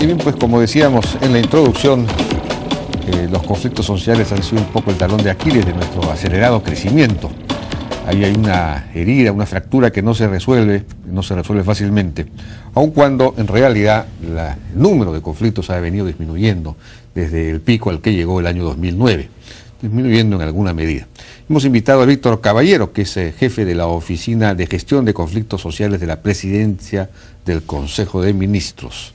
Y bien, pues como decíamos en la introducción, los conflictos sociales han sido un poco el talón de Aquiles de nuestro acelerado crecimiento. Ahí hay una herida, una fractura que no se resuelve fácilmente, aun cuando en realidad el número de conflictos ha venido disminuyendo desde el pico al que llegó el año 2009, disminuyendo en alguna medida. Hemos invitado a Víctor Caballero, que es jefe de la Oficina de Gestión de Conflictos Sociales de la Presidencia del Consejo de Ministros.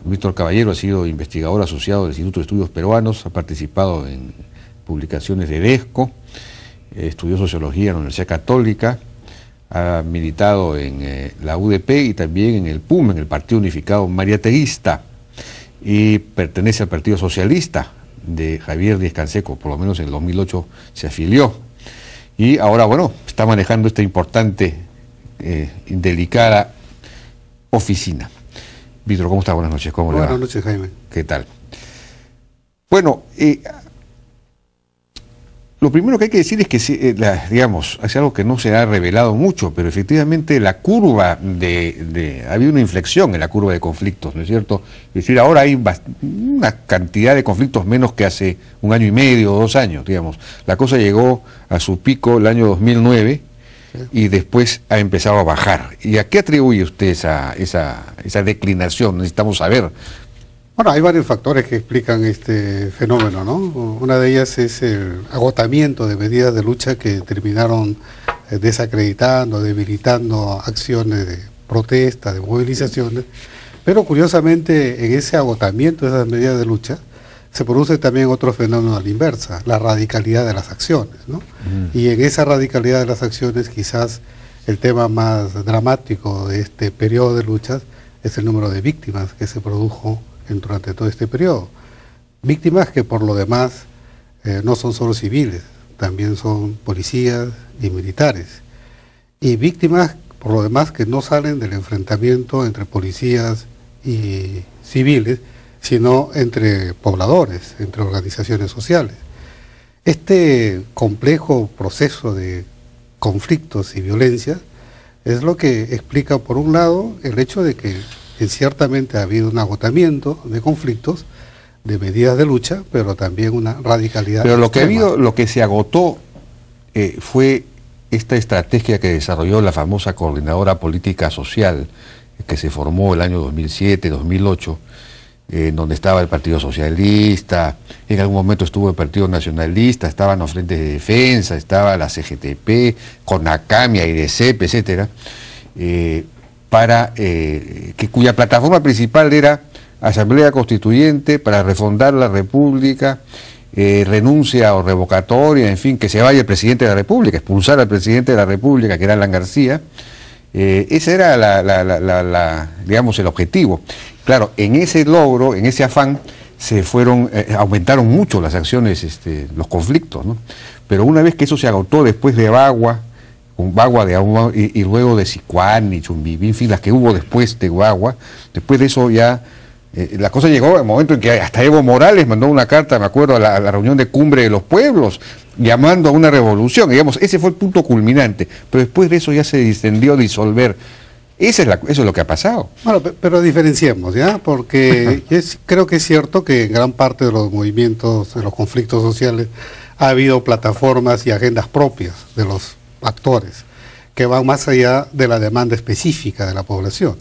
Víctor Caballero ha sido investigador asociado del Instituto de Estudios Peruanos, ha participado en publicaciones de DESCO, estudió sociología en la Universidad Católica, ha militado en la UDP y también en el PUM, en el Partido Unificado Mariateguista, y pertenece al Partido Socialista de Javier Díaz Canseco, por lo menos en el 2008 se afilió, y ahora, bueno, está manejando esta importante, delicada oficina. Víctor, ¿cómo está? Buenas noches, ¿cómo le va? Buenas noches, Jaime. ¿Qué tal? Bueno, lo primero que hay que decir es que, digamos, es algo que no se ha revelado mucho, pero efectivamente la curva ha habido una inflexión en la curva de conflictos, ¿no es cierto? Es decir, ahora hay una cantidad de conflictos menos que hace un año y medio o 2 años, digamos. La cosa llegó a su pico el año 2009 y después ha empezado a bajar. ¿Y a qué atribuye usted esa declinación? Necesitamos saber. Bueno, hay varios factores que explican este fenómeno, ¿no? Una de ellas es el agotamiento de medidas de lucha que terminaron desacreditando, debilitando acciones de protesta, de movilizaciones, pero curiosamente en ese agotamiento de esas medidas de lucha se produce también otro fenómeno a la inversa, la radicalidad de las acciones, ¿no? Y en esa radicalidad de las acciones quizás el tema más dramático de este periodo de luchas es el número de víctimas que se produjo durante todo este periodo. Víctimas que por lo demás no son solo civiles, también son policías y militares. Y víctimas por lo demás que no salen del enfrentamiento entre policías y civiles, sino entre pobladores, entre organizaciones sociales. Este complejo proceso de conflictos y violencia es lo que explica, por un lado, el hecho de que ciertamente ha habido un agotamiento de conflictos, de medidas de lucha, pero también una radicalidad. Pero lo que ha habido, lo que se agotó fue esta estrategia que desarrolló la famosa Coordinadora Política Social, que se formó el año 2007, 2008, donde estaba el Partido Socialista, en algún momento estuvo el Partido Nacionalista, estaban los Frentes de Defensa, estaba la CGTP, CONACAMI, AIRECEP, etcétera, cuya plataforma principal era Asamblea Constituyente para refondar la República, renuncia o revocatoria, en fin, que se vaya el Presidente de la República, expulsar al Presidente de la República, que era Alan García. Ese era digamos, el objetivo. Claro, en ese logro, en ese afán, aumentaron mucho las acciones, los conflictos, ¿no? Pero una vez que eso se agotó, después de Bagua y luego de Sicuani, Chumbiví, en fin, las que hubo después de Bagua, después de eso ya la cosa llegó al momento en que hasta Evo Morales mandó una carta, me acuerdo, a la reunión de Cumbre de los Pueblos, llamando a una revolución, digamos, ese fue el punto culminante, pero después de eso ya se distendió a disolver. Eso es lo que ha pasado. Bueno, pero diferenciemos, ¿ya? Porque creo que es cierto que en gran parte de los movimientos, de los conflictos sociales, ha habido plataformas y agendas propias de los actores, que van más allá de la demanda específica de la población.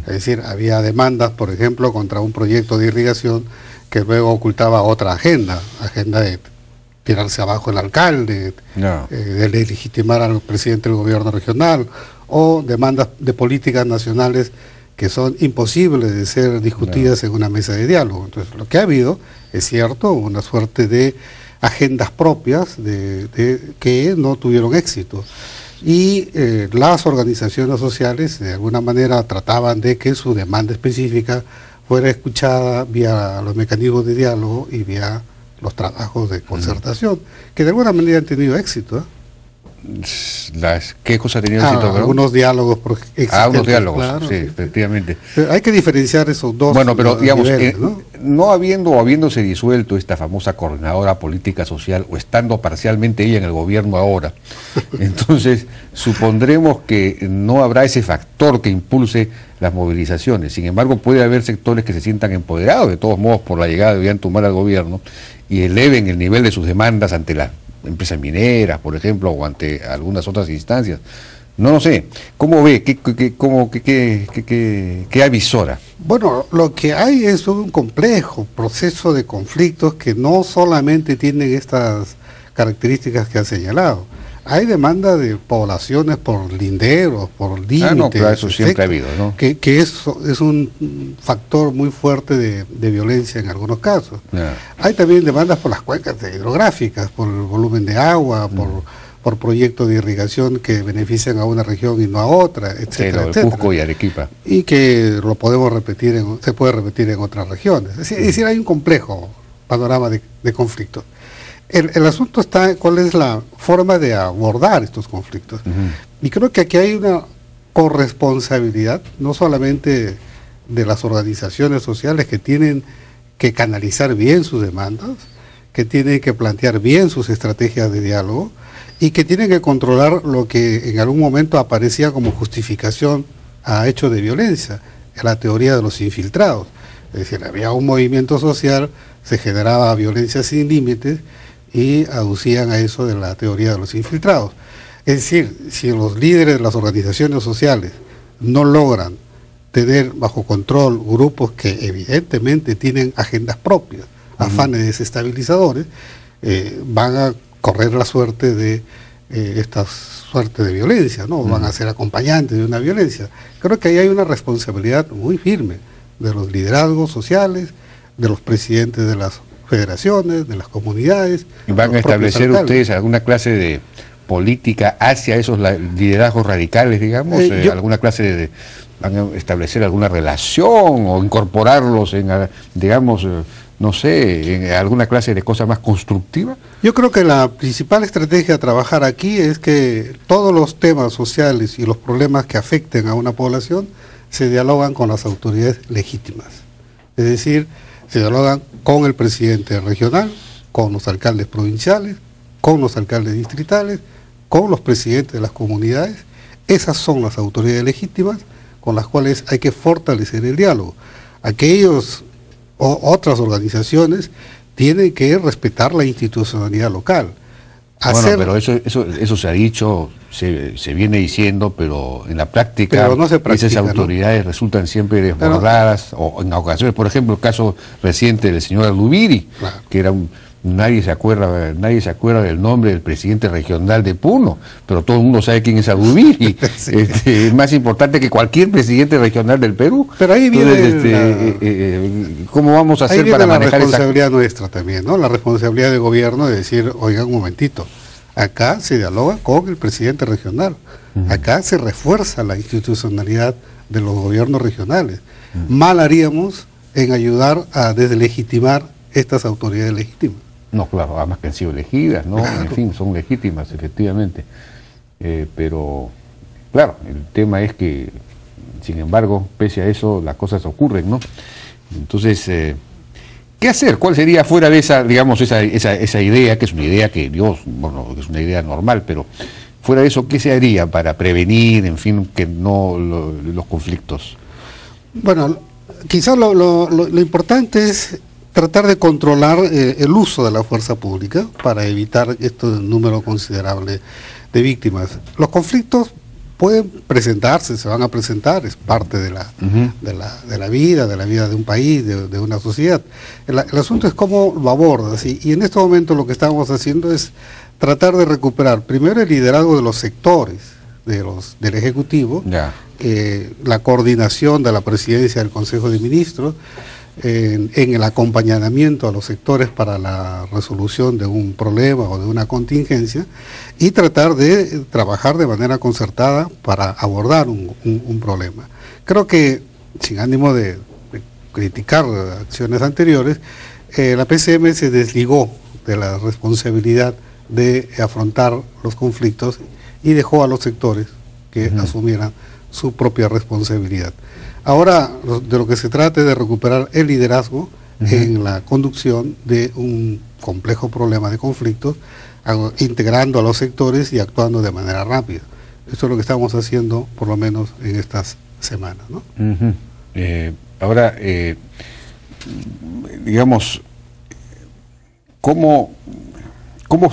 Es decir, había demandas, por ejemplo, contra un proyecto de irrigación que luego ocultaba otra agenda de tirarse abajo el alcalde, de legitimar al presidente del gobierno regional, o demandas de políticas nacionales que son imposibles de ser discutidas en una mesa de diálogo. Entonces, lo que ha habido, es cierto, una suerte de agendas propias que no tuvieron éxito. Y las organizaciones sociales de alguna manera trataban de que su demanda específica fuera escuchada vía los mecanismos de diálogo y vía los trabajos de concertación, que de alguna manera han tenido éxito, ¿eh? ¿Qué cosa ha tenido éxito? Algunos diálogos. Unos diálogos, claro, sí, efectivamente. Pero hay que diferenciar esos dos. Bueno, pero digamos, niveles, ¿no? No habiéndose disuelto esta famosa Coordinadora Política Social, o estando parcialmente ella en el gobierno ahora, entonces supondremos que no habrá ese factor que impulse las movilizaciones. Sin embargo, puede haber sectores que se sientan empoderados, de todos modos, por la llegada de Ollanta al gobierno, y eleven el nivel de sus demandas ante las empresas mineras, por ejemplo, o ante algunas otras instancias. No lo sé. ¿Cómo ve? ¿Qué avisora? Bueno, lo que hay es un complejo proceso de conflictos que no solamente tienen estas características que ha señalado. Hay demanda de poblaciones por linderos, por límites. No, claro, eso siempre ha habido, ¿no? Que es un factor muy fuerte de violencia en algunos casos. Hay también demandas por las cuencas hidrográficas, por el volumen de agua, por proyectos de irrigación que benefician a una región y no a otra, etcétera, etcétera. Cusco y Arequipa. Y que lo podemos repetir, se puede repetir en otras regiones. Es decir, hay un complejo panorama de conflictos. El asunto está cuál es la forma de abordar estos conflictos. Y creo que aquí hay una corresponsabilidad, no solamente de las organizaciones sociales que tienen que canalizar bien sus demandas, que tienen que plantear bien sus estrategias de diálogo y que tienen que controlar lo que en algún momento aparecía como justificación a hechos de violencia, la teoría de los infiltrados. Es decir, había un movimiento social, se generaba violencia sin límites, y aducían a eso de la teoría de los infiltrados. Es decir, si los líderes de las organizaciones sociales no logran tener bajo control grupos que evidentemente tienen agendas propias, afanes desestabilizadores, van a correr la suerte de esta suerte de violencia, ¿no? Van a ser acompañantes de una violencia. Creo que ahí hay una responsabilidad muy firme de los liderazgos sociales, de los presidentes de las federaciones, de las comunidades. ¿Y van a establecer ustedes alguna clase de política hacia esos liderazgos radicales, digamos? ¿Alguna clase de... van a establecer alguna relación o incorporarlos en, digamos, no sé, en alguna clase de cosa más constructiva? Yo creo que la principal estrategia a trabajar aquí es que todos los temas sociales y los problemas que afecten a una población se dialogan con las autoridades legítimas. Es decir, se dialogan con el presidente regional, con los alcaldes provinciales, con los alcaldes distritales, con los presidentes de las comunidades. Esas son las autoridades legítimas con las cuales hay que fortalecer el diálogo. Aquellos o otras organizaciones tienen que respetar la institucionalidad local. Bueno, pero eso se ha dicho, se viene diciendo, pero en la práctica no se practica, esas autoridades, ¿no?, resultan siempre desbordadas, o en ocasiones, por ejemplo, el caso reciente del señor Alubiri, claro, que era nadie se acuerda del nombre del presidente regional de Puno, pero todo el mundo sabe quién es Alubiri. Sí. Es más importante que cualquier presidente regional del Perú. Pero ahí viene ¿cómo vamos a hacer para manejar la responsabilidad nuestra también, ¿no? La responsabilidad del gobierno de decir, oigan, un momentito, acá se dialoga con el presidente regional, acá se refuerza la institucionalidad de los gobiernos regionales. Mal haríamos en ayudar a deslegitimar estas autoridades legítimas. No, claro, además que han sido elegidas, ¿no? Claro. En fin, son legítimas, efectivamente. Pero, claro, el tema es que, sin embargo, pese a eso, las cosas ocurren, ¿no? Entonces, ¿qué hacer? ¿Cuál sería fuera de esa, digamos, esa idea, que es una idea que bueno, es una idea normal, pero fuera de eso, ¿qué se haría para prevenir, en fin, que no los conflictos? Bueno, quizás lo importante es tratar de controlar el uso de la fuerza pública para evitar este número considerable de víctimas. Los conflictos pueden presentarse, se van a presentar, es parte de la vida de un país, de una sociedad. El asunto es cómo lo abordas, y en este momento lo que estamos haciendo es tratar de recuperar primero el liderazgo de los sectores del Ejecutivo, la coordinación de la Presidencia del Consejo de Ministros, en el acompañamiento a los sectores para la resolución de un problema o de una contingencia, y tratar de trabajar de manera concertada para abordar un problema. Creo que, sin ánimo de criticar acciones anteriores, la PCM se desligó de la responsabilidad de afrontar los conflictos y dejó a los sectores que asumieran su propia responsabilidad. Ahora de lo que se trata es de recuperar el liderazgo en la conducción de un complejo problema de conflictos, integrando a los sectores y actuando de manera rápida. Eso es lo que estamos haciendo, por lo menos en estas semana, ¿no? Uh-huh. Ahora, digamos, ¿cómo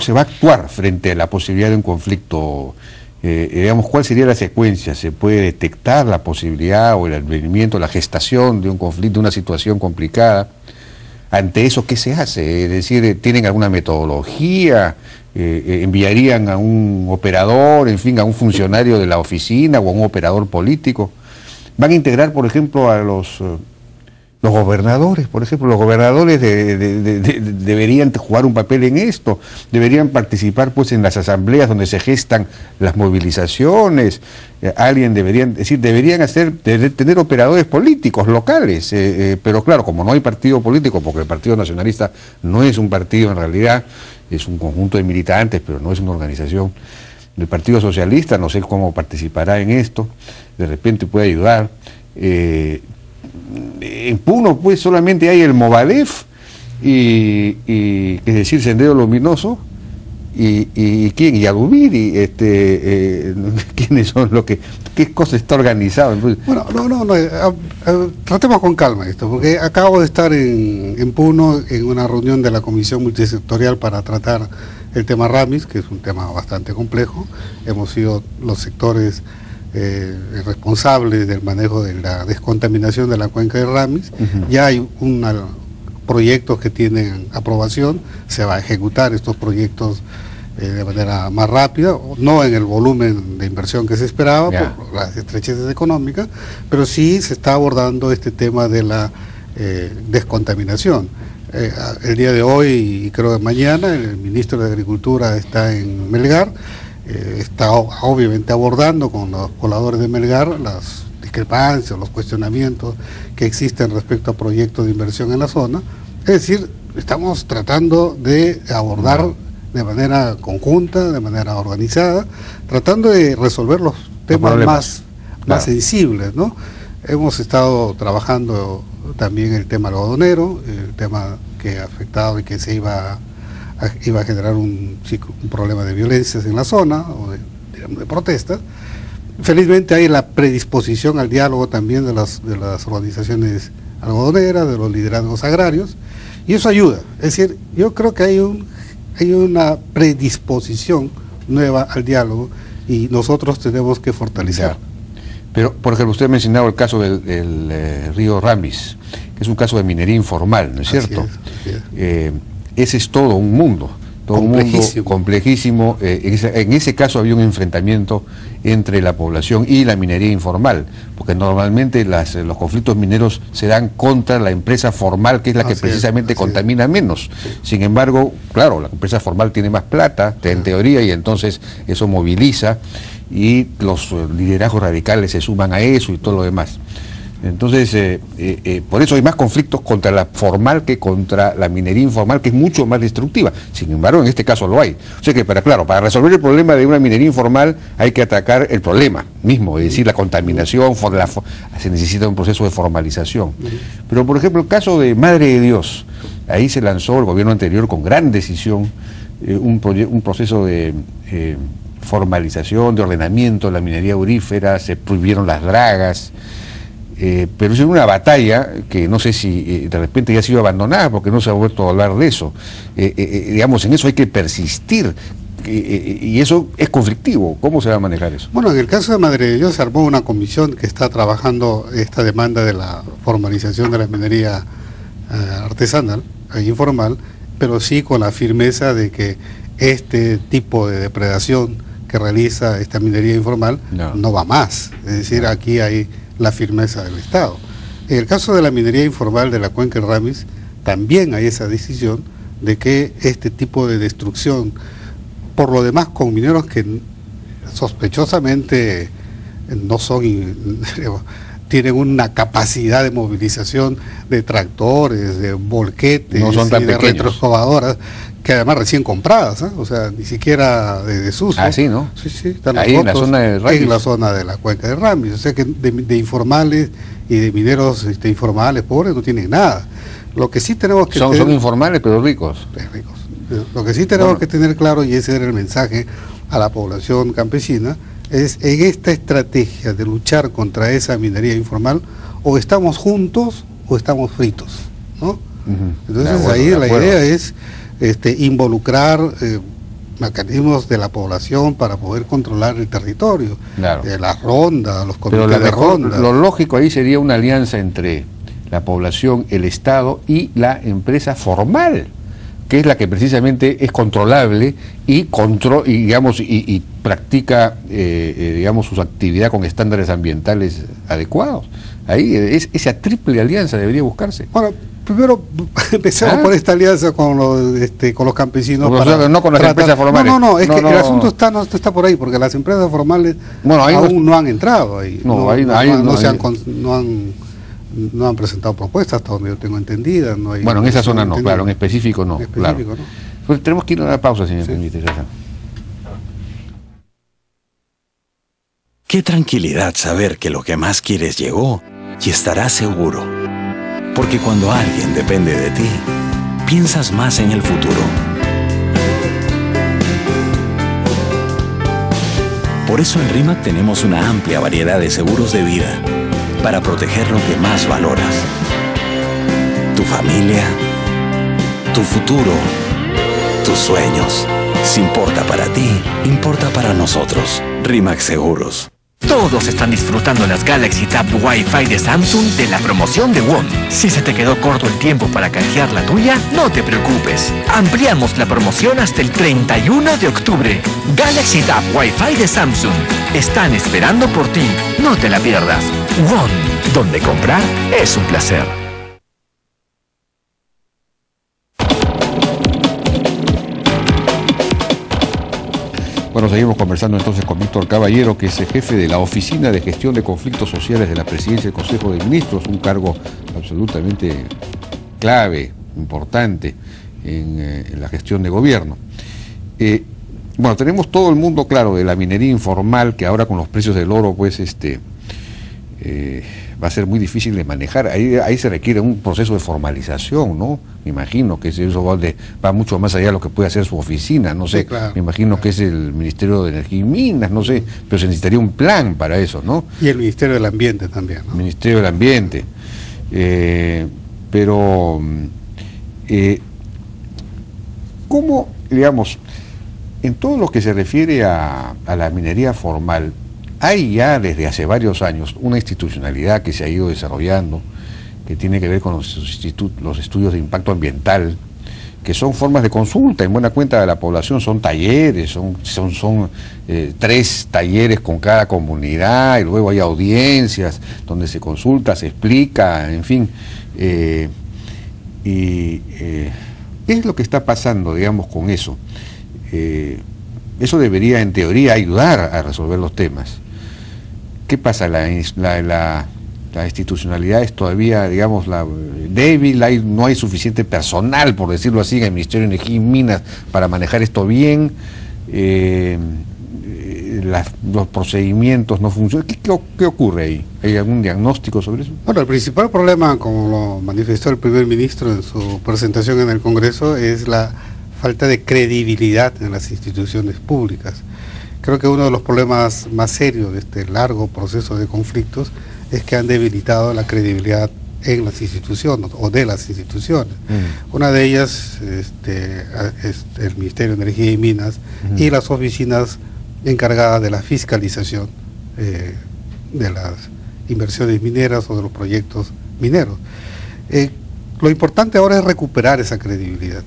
se va a actuar frente a la posibilidad de un conflicto? Digamos, ¿cuál sería la secuencia? ¿Se puede detectar la posibilidad o el advenimiento, la gestación de un conflicto, de una situación complicada? Ante eso, ¿qué se hace? Es decir, ¿tienen alguna metodología? ¿Enviarían a un operador, en fin, a un funcionario de la oficina o a un operador político? ¿Van a integrar, por ejemplo, a los gobernadores? Por ejemplo, los gobernadores deberían jugar un papel en esto, deberían participar pues en las asambleas donde se gestan las movilizaciones, deberían tener operadores políticos locales, pero claro, como no hay partido político, porque el Partido Nacionalista no es un partido en realidad, es un conjunto de militantes, pero no es una organización. El Partido Socialista, no sé cómo participará en esto, de repente puede ayudar. En Puno pues solamente hay el Movadef y es decir, Sendero Luminoso y quién, y Adubir, quiénes son los que, qué cosa está organizado. Bueno, tratemos con calma esto, porque acabo de estar en Puno en una reunión de la Comisión Multisectorial para tratar el tema Ramis, que es un tema bastante complejo. Hemos sido los sectores responsables del manejo de la descontaminación de la cuenca de Ramis. Ya hay proyectos que tienen aprobación, se va a ejecutar estos proyectos de manera más rápida, no en el volumen de inversión que se esperaba por las estrecheces económicas, pero sí se está abordando este tema de la descontaminación. El día de hoy y creo que mañana el ministro de Agricultura está en Melgar, está obviamente abordando con los pobladores de Melgar las discrepancias, los cuestionamientos que existen respecto a proyectos de inversión en la zona. Es decir, estamos tratando de abordar de manera conjunta, de manera organizada, tratando de resolver los temas más sensibles, ¿no? Hemos estado trabajando también el tema algodonero, el tema que ha afectado y que se iba a generar un problema de violencias en la zona, o de protestas. Felizmente hay la predisposición al diálogo también de las organizaciones algodoneras, de los liderazgos agrarios, y eso ayuda. Es decir, yo creo que hay una predisposición nueva al diálogo y nosotros tenemos que fortalecer. Pero, por ejemplo, usted ha mencionado el caso del río Ramis, que es un caso de minería informal, ¿no es cierto? Así es. Ese es todo un mundo, complejísimo. En ese caso había un enfrentamiento entre la población y la minería informal, porque normalmente los conflictos mineros se dan contra la empresa formal, que es la que precisamente contamina menos. Sin embargo, claro, la empresa formal tiene más plata, en teoría, y entonces eso moviliza, y los liderazgos radicales se suman a eso y todo lo demás. Entonces, por eso hay más conflictos contra la formal que contra la minería informal, que es mucho más destructiva. Sin embargo, en este caso lo hay. O sea que, para resolver el problema de una minería informal hay que atacar el problema mismo, es decir, la contaminación, se necesita un proceso de formalización. Pero, por ejemplo, el caso de Madre de Dios, ahí se lanzó el gobierno anterior con gran decisión un proceso de formalización, de ordenamiento de la minería aurífera, se prohibieron las dragas. Pero es una batalla que no sé si de repente ya ha sido abandonada porque no se ha vuelto a hablar de eso. Digamos, en eso hay que persistir y eso es conflictivo. ¿Cómo se va a manejar eso? Bueno, en el caso de Madre de Dios se armó una comisión que está trabajando esta demanda de la formalización de la minería artesanal e informal, pero sí con la firmeza de que este tipo de depredación que realiza esta minería informal no va más. Es decir, aquí hay la firmeza del Estado. En el caso de la minería informal de la cuenca del Ramis, también hay esa decisión de que este tipo de destrucción, por lo demás con mineros que sospechosamente no son, tienen una capacidad de movilización de tractores, de volquetes, no son tan de pequeños, retroexcavadoras, que además recién compradas, o sea, ni siquiera de desuso. Ah, sí, ¿no? Sí, están ahí en la zona de Ramis. En la zona de la cuenca de Ramis, o sea que de informales y de mineros informales, pobres, no tienen nada. Lo que sí tenemos que son informales pero ricos. Lo que sí tenemos que tener claro, y ese era el mensaje a la población campesina, es en esta estrategia de luchar contra esa minería informal, o estamos juntos o estamos fritos, ¿no? Entonces ahí la idea es involucrar mecanismos de la población para poder controlar el territorio, las rondas, los comités de ronda. Lo lógico ahí sería una alianza entre la población, el Estado y la empresa formal, que es la que precisamente es controlable y practica digamos su actividad con estándares ambientales adecuados. Ahí esa triple alianza debería buscarse. Bueno, primero empecemos por esta alianza con los campesinos. No con las empresas formales. No, es que el asunto no está por ahí, porque las empresas formales aún no han entrado ahí. No han presentado propuestas, hasta donde yo tengo entendida. En esa zona no, claro, en específico no. Claro. Pues tenemos que ir a una pausa, si me permite. Qué tranquilidad saber que lo que más quieres llegó y estarás seguro. Porque cuando alguien depende de ti, piensas más en el futuro. Por eso en RIMAC tenemos una amplia variedad de seguros de vida para proteger lo que más valoras. Tu familia, tu futuro, tus sueños. Si importa para ti, importa para nosotros. RIMAC Seguros. Todos están disfrutando las Galaxy Tab Wi-Fi de Samsung de la promoción de WOM. Si se te quedó corto el tiempo para canjear la tuya, no te preocupes. Ampliamos la promoción hasta el 31 de octubre. Galaxy Tab Wi-Fi de Samsung. Están esperando por ti. No te la pierdas. WOM, donde comprar es un placer. Bueno, seguimos conversando entonces con Víctor Caballero, que es el jefe de la Oficina de Gestión de Conflictos Sociales de la Presidencia del Consejo de Ministros, un cargo absolutamente clave, importante en la gestión de gobierno. Bueno, tenemos todo el mundo claro de la minería informal, que ahora con los precios del oro, pues va a ser muy difícil de manejar. Ahí se requiere un proceso de formalización, ¿no? Me imagino que eso va mucho más allá de lo que puede hacer su oficina, no sé. Sí, claro, me imagino que es el Ministerio de Energía y Minas, no sé, pero se necesitaría un plan para eso, ¿no? Y el Ministerio del Ambiente también, ¿no? Ministerio del Ambiente. ¿Cómo, digamos, en todo lo que se refiere a la minería formal, hay ya desde hace varios años una institucionalidad que se ha ido desarrollando, que tiene que ver con los estudios de impacto ambiental, que son formas de consulta en buena cuenta de la población, son talleres, son 3 talleres con cada comunidad, y luego hay audiencias donde se consulta, se explica, en fin. ¿Qué es lo que está pasando, digamos, con eso? Eso debería, en teoría, ayudar a resolver los temas. ¿Qué pasa? La institucionalidad es todavía, digamos, débil, no hay suficiente personal, por decirlo así, en el Ministerio de Energía y Minas para manejar esto bien, los procedimientos no funcionan. ¿Qué ocurre ahí? ¿Hay algún diagnóstico sobre eso? Bueno, el principal problema, como lo manifestó el primer ministro en su presentación en el Congreso, es la falta de credibilidad en las instituciones públicas. Creo que uno de los problemas más serios de este largo proceso de conflictos es que han debilitado la credibilidad en las instituciones o de las instituciones. Una de ellas es el Ministerio de Energía y Minas y las oficinas encargadas de la fiscalización de las inversiones mineras o de los proyectos mineros. Lo importante ahora es recuperar esa credibilidad.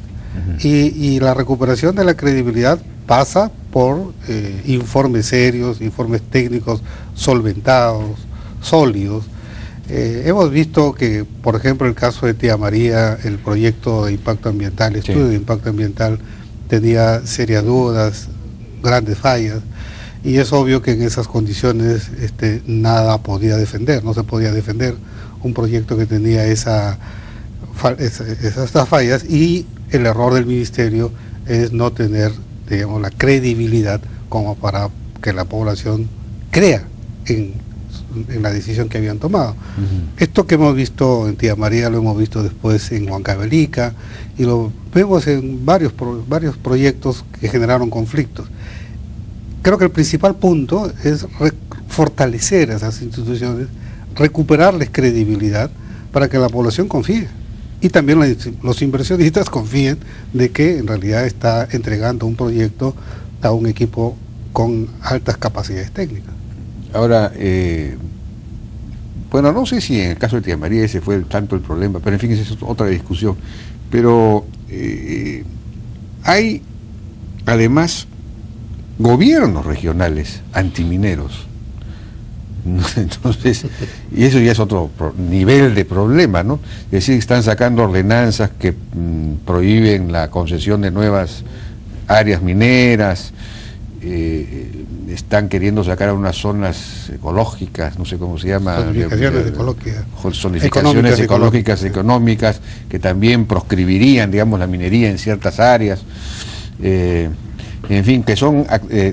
Y la recuperación de la credibilidad pasa por informes serios, informes técnicos solventados, sólidos. Hemos visto que, por ejemplo, el caso de Tía María, el proyecto de impacto ambiental, estudio de impacto ambiental, tenía serias dudas, grandes fallas, y es obvio que en esas condiciones nada podía defender, no se podía defender un proyecto que tenía esas fallas, y el error del ministerio es no tener, digamos, la credibilidad como para que la población crea en la decisión que habían tomado. Esto que hemos visto en Tía María lo hemos visto después en Huancavelica y lo vemos en varios proyectos que generaron conflictos. creo que el principal punto es fortalecer esas instituciones, recuperarles credibilidad para que la población confíe. Y también los inversionistas confíen de que en realidad está entregando un proyecto a un equipo con altas capacidades técnicas. Ahora, bueno, no sé si en el caso de Tía María ese fue tanto el problema, pero en fin, esa es otra discusión. Pero hay además gobiernos regionales antimineros. Entonces, y eso ya es otro nivel de problema, ¿no? Es decir, están sacando ordenanzas que prohíben la concesión de nuevas áreas mineras, están queriendo sacar a unas zonas ecológicas, no sé cómo se llama, zonificaciones ecológicas, económicas, que también proscribirían, digamos, la minería en ciertas áreas. En fin, que son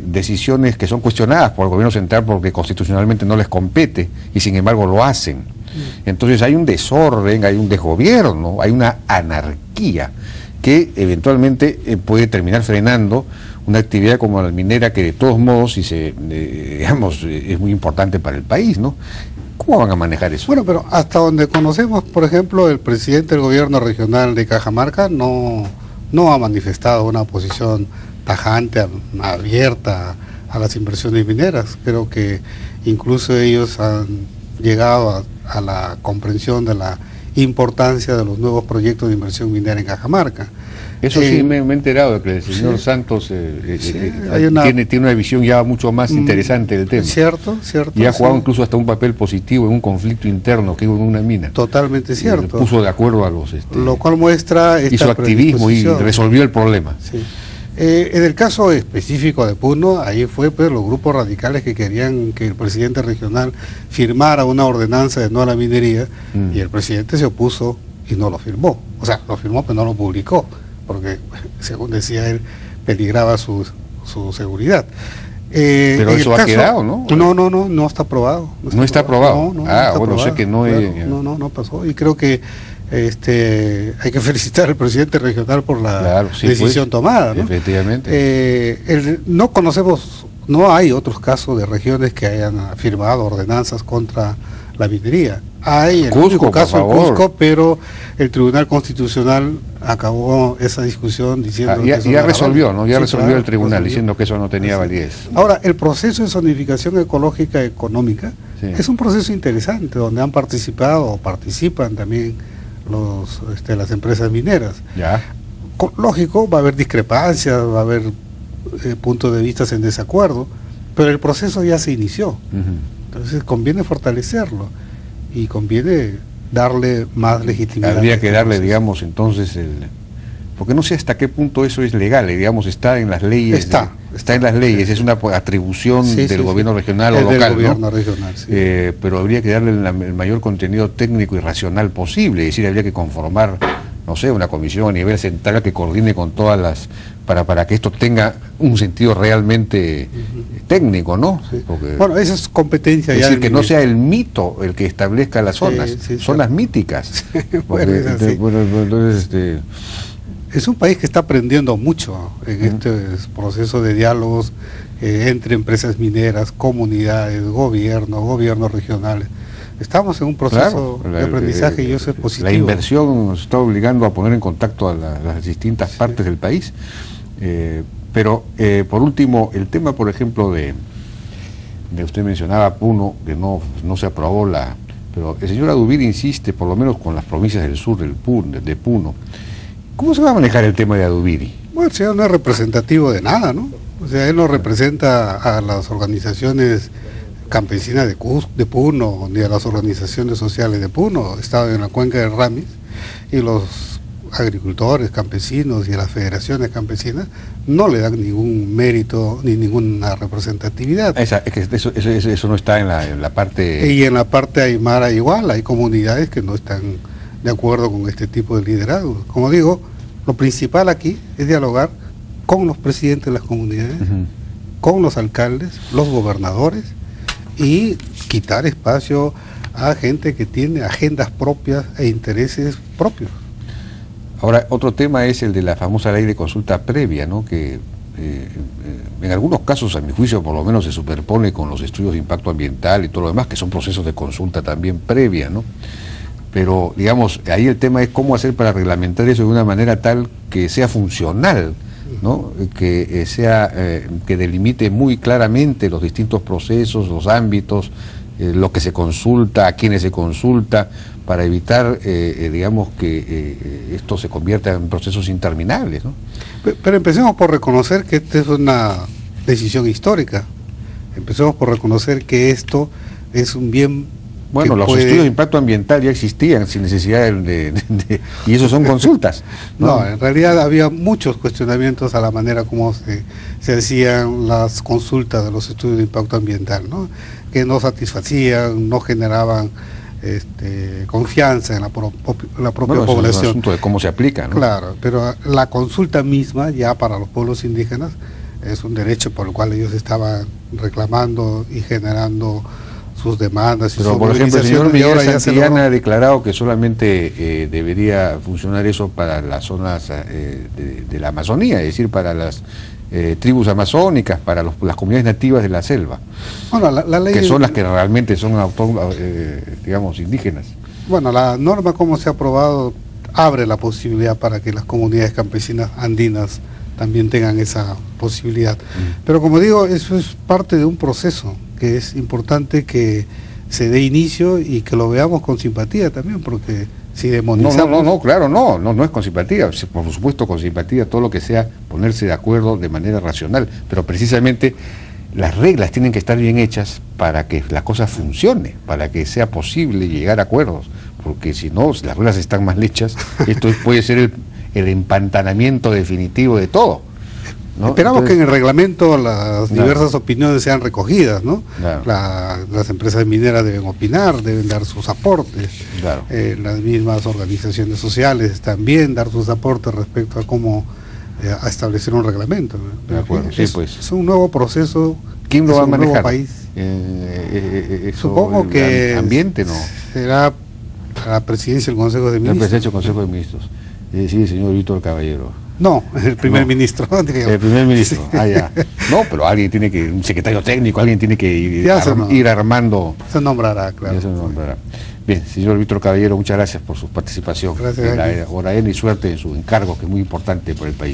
decisiones que son cuestionadas por el gobierno central porque constitucionalmente no les compete y sin embargo lo hacen. Entonces hay un desorden, hay un desgobierno, hay una anarquía que eventualmente puede terminar frenando una actividad como la minera que de todos modos, digamos, es muy importante para el país, ¿no? ¿Cómo van a manejar eso? Bueno, pero hasta donde conocemos, por ejemplo, el presidente del gobierno regional de Cajamarca no ha manifestado una posición tajante, abierta a las inversiones mineras. Creo que incluso ellos han llegado a la comprensión de la importancia de los nuevos proyectos de inversión minera en Cajamarca. Eso sí, me he enterado de que el señor Santos tiene una visión ya mucho más interesante del tema. Cierto. Y ha jugado incluso hasta un papel positivo en un conflicto interno que hubo en una mina. Totalmente cierto. Puso de acuerdo a los... lo cual muestra esta hizo activismo y resolvió el problema. Sí. En el caso específico de Puno, ahí fue pues los grupos radicales que querían que el presidente regional firmara una ordenanza de no a la minería, y el presidente se opuso y no lo firmó. O sea, lo firmó pero no lo publicó, porque según decía él, peligraba su seguridad. Pero eso ha quedado, ¿no? No está aprobado. ¿No está aprobado? No está aprobado. Sé que no pasó. Y creo que hay que felicitar al presidente regional por la decisión tomada, ¿no? Efectivamente. No conocemos, no hay otros casos de regiones que hayan firmado ordenanzas contra la minería. Hay el único caso en Cusco, pero el Tribunal Constitucional acabó esa discusión diciendo que ya resolvió, ¿no? Ya resolvió el tribunal diciendo que eso no tenía validez. Ahora, el proceso de zonificación ecológica económica es un proceso interesante donde han participado o participan también las empresas mineras. Lógico, va a haber discrepancias, va a haber puntos de vista en desacuerdo, pero el proceso ya se inició. Entonces conviene fortalecerlo y conviene darle más legitimidad. Habría que darle, digamos, entonces porque no sé hasta qué punto eso es legal, digamos, está en las leyes. Está en las leyes, es una atribución del gobierno regional o local, gobierno regional, pero habría que darle el mayor contenido técnico y racional posible, es decir, habría que conformar, no sé, una comisión a nivel central que coordine con todas las, para que esto tenga un sentido realmente técnico, ¿no? Porque, bueno, esa es competencia. Es decir, que no sea el mito el que establezca las zonas, zonas míticas. Entonces, es un país que está aprendiendo mucho en este proceso de diálogos entre empresas mineras, comunidades, gobiernos regionales. Estamos en un proceso de aprendizaje y eso es positivo. La inversión nos está obligando a poner en contacto a las distintas partes del país. Pero, por último, el tema, por ejemplo, de usted mencionaba Puno, que no se aprobó pero el señor Adubiri insiste, por lo menos con las provincias del sur de Puno. ¿Cómo se va a manejar el tema de Adubiri? Bueno, el señor no es representativo de nada, ¿no? O sea, él no representa a las organizaciones campesinas de Puno, ni a las organizaciones sociales de Puno. Estaba en la cuenca del Ramis, y los agricultores, campesinos y las federaciones campesinas no le dan ningún mérito ni ninguna representatividad. Eso no está en la parte... Y en la parte aymara igual, hay comunidades que no están de acuerdo con este tipo de liderazgo. Como digo, lo principal aquí es dialogar con los presidentes de las comunidades, con los alcaldes, los gobernadores, y quitar espacio a gente que tiene agendas propias e intereses propios. Ahora, otro tema es el de la famosa ley de consulta previa, ¿no? Que en algunos casos, a mi juicio, por lo menos se superpone con los estudios de impacto ambiental y todo lo demás, que son procesos de consulta también previa, ¿no? Pero, digamos, ahí el tema es cómo hacer para reglamentar eso de una manera tal que sea funcional, ¿no? Que que delimite muy claramente los distintos procesos, los ámbitos, lo que se consulta, a quiénes se consulta, para evitar, digamos, que esto se convierta en procesos interminables, ¿no? Pero empecemos por reconocer que esta es una decisión histórica. Empecemos por reconocer que esto es un bien. Bueno, los estudios de impacto ambiental ya existían sin necesidad y eso son consultas, ¿no? No, en realidad había muchos cuestionamientos a la manera como se hacían las consultas de los estudios de impacto ambiental, ¿no? Que no satisfacían, no generaban confianza en la propia población. Es un asunto de cómo se aplica, ¿no? Claro, pero la consulta misma ya para los pueblos indígenas es un derecho por el cual ellos estaban reclamando y generando sus demandas. Pero por ejemplo el señor Miguel Santillana ha declarado que solamente debería funcionar eso para las zonas de la Amazonía, es decir, para las tribus amazónicas, para las comunidades nativas de la selva, bueno, la ley que son las que realmente son digamos, indígenas. Bueno, la norma como se ha aprobado abre la posibilidad para que las comunidades campesinas andinas también tengan esa posibilidad. Pero como digo, eso es parte de un proceso que es importante que se dé inicio y que lo veamos con simpatía también, porque si demonizamos... No, claro, no es con simpatía, por supuesto con simpatía todo lo que sea ponerse de acuerdo de manera racional, pero precisamente las reglas tienen que estar bien hechas para que la cosa funcione, para que sea posible llegar a acuerdos, porque si no, si las reglas están mal hechas, esto puede ser el empantanamiento definitivo de todo, ¿no? Esperamos que en el reglamento las diversas opiniones sean recogidas, ¿no? Claro. Las empresas mineras deben opinar, deben dar sus aportes, claro. Las mismas organizaciones sociales también dar sus aportes respecto a cómo a establecer un reglamento, ¿no? De acuerdo, sí, pues. Es un nuevo proceso. ¿Quién lo va a manejar? País. Supongo que ambiente, ¿no? Será la presidencia del Consejo de Ministros. La presidencia del Consejo de Ministros. Sí, el señor Víctor Caballero. No, el primer ministro. El primer ministro, ya. No, pero alguien tiene que, un secretario técnico, alguien tiene que ir armando. Se nombrará, claro. Ya se nombrará. Bien, señor Víctor Caballero, muchas gracias por su participación. Gracias. Ahora y suerte en su encargo, que es muy importante por el país.